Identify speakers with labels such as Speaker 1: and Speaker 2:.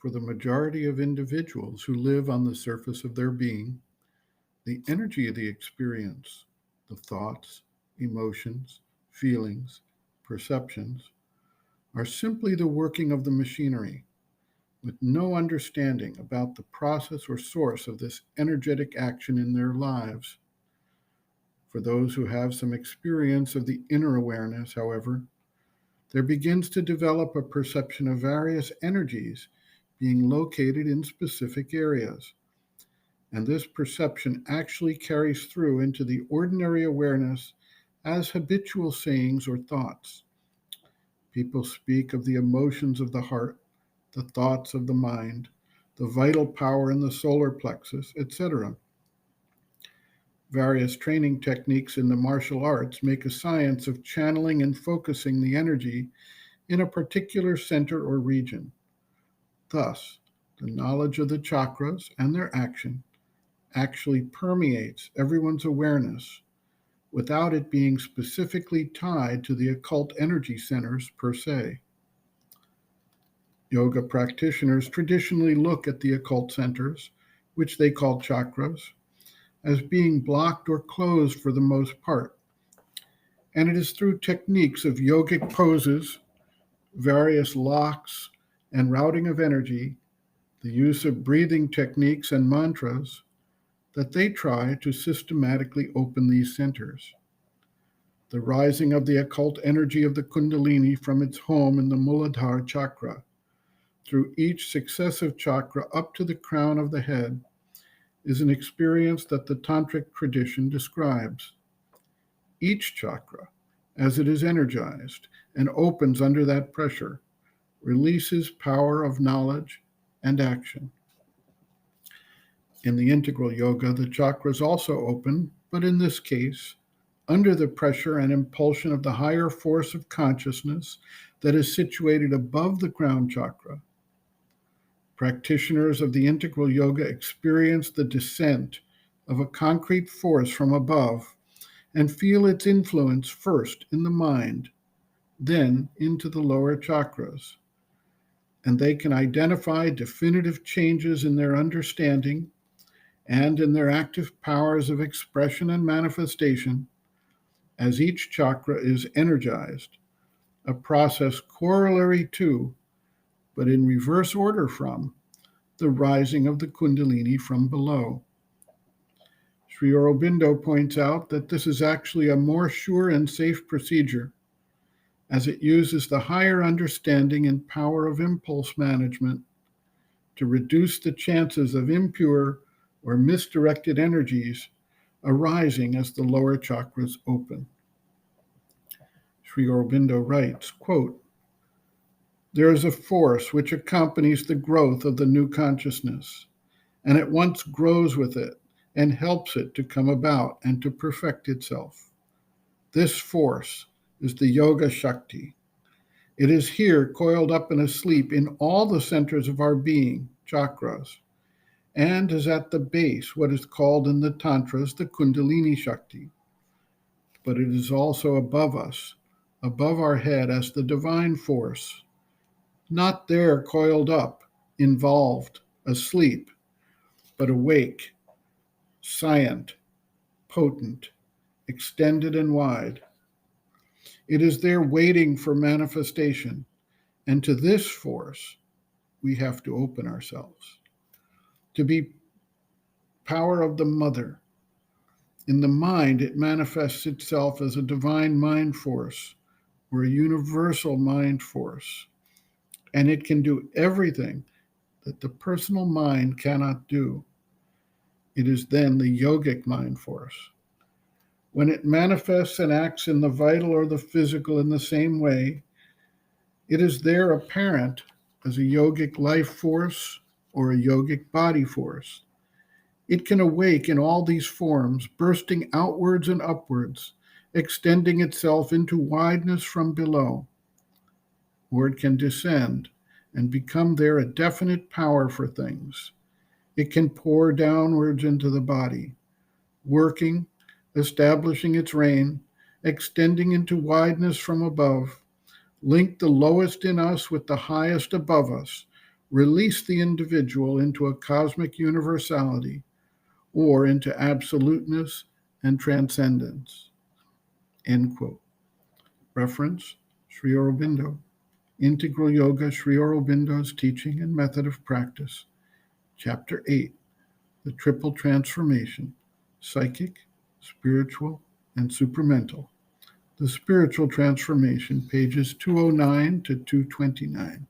Speaker 1: For the majority of individuals who live on the surface of their being, the energy of the experience, the thoughts, emotions, feelings, perceptions, are simply the working of the machinery, with no understanding about the process or source of this energetic action in their lives. For those who have some experience of the inner awareness, however, there begins to develop a perception of various energies being located in specific areas. And this perception actually carries through into the ordinary awareness as habitual sayings or thoughts. People speak of the emotions of the heart, the thoughts of the mind, the vital power in the solar plexus, etc. Various training techniques in the martial arts make a science of channeling and focusing the energy in a particular center or region. Thus, the knowledge of the chakras and their action actually permeates everyone's awareness without it being specifically tied to the occult energy centers per se. Yoga practitioners traditionally look at the occult centers, which they call chakras, as being blocked or closed for the most part. And it is through techniques of yogic poses, various locks, and routing of energy, the use of breathing techniques and mantras, that they try to systematically open these centers. The rising of the occult energy of the Kundalini from its home in the Muladhara chakra through each successive chakra up to the crown of the head is an experience that the Tantric tradition describes. Each chakra, as it is energized and opens under that pressure, releases power of knowledge and action. In the integral yoga, the chakras also open, but in this case, under the pressure and impulsion of the higher force of consciousness that is situated above the crown chakra. Practitioners of the integral yoga experience the descent of a concrete force from above and feel its influence first in the mind, then into the lower chakras. And they can identify definitive changes in their understanding and in their active powers of expression and manifestation as each chakra is energized, a process corollary to, but in reverse order from, the rising of the Kundalini from below. Sri Aurobindo points out that this is actually a more sure and safe procedure, as it uses the higher understanding and power of impulse management to reduce the chances of impure or misdirected energies arising as the lower chakras open. Sri Aurobindo writes, quote, "There is a force which accompanies the growth of the new consciousness, and at once grows with it and helps it to come about and to perfect itself. This force is the Yoga-Shakti. It is here coiled up and asleep in all the centers of our being, chakras, and is at the base, what is called in the Tantras the Kundalini Shakti. But it is also above us, above our head as the divine force, not there coiled up, involved, asleep, but awake, scient, potent, extended and wide. It is there waiting for manifestation, and to this force we have to open ourselves. To be power of the mother. In the mind, it manifests itself as a divine mind force or a universal mind force, and it can do everything that the personal mind cannot do. It is then the yogic mind force. When it manifests and acts in the vital or the physical in the same way, it is there apparent as a yogic life force or a yogic body force. It can awake in all these forms, bursting outwards and upwards, extending itself into wideness from below. Or it can descend and become there a definite power for things. It can pour downwards into the body, working, establishing its reign, extending into wideness from above, link the lowest in us with the highest above us, release the individual into a cosmic universality or into absoluteness and transcendence. End quote. Reference, Sri Aurobindo. Integral Yoga, Sri Aurobindo's Teaching and Method of Practice. Chapter 8, The Triple Transformation, Psychic, Spiritual, and Supramental. The Spiritual Transformation, pages 209 to 229.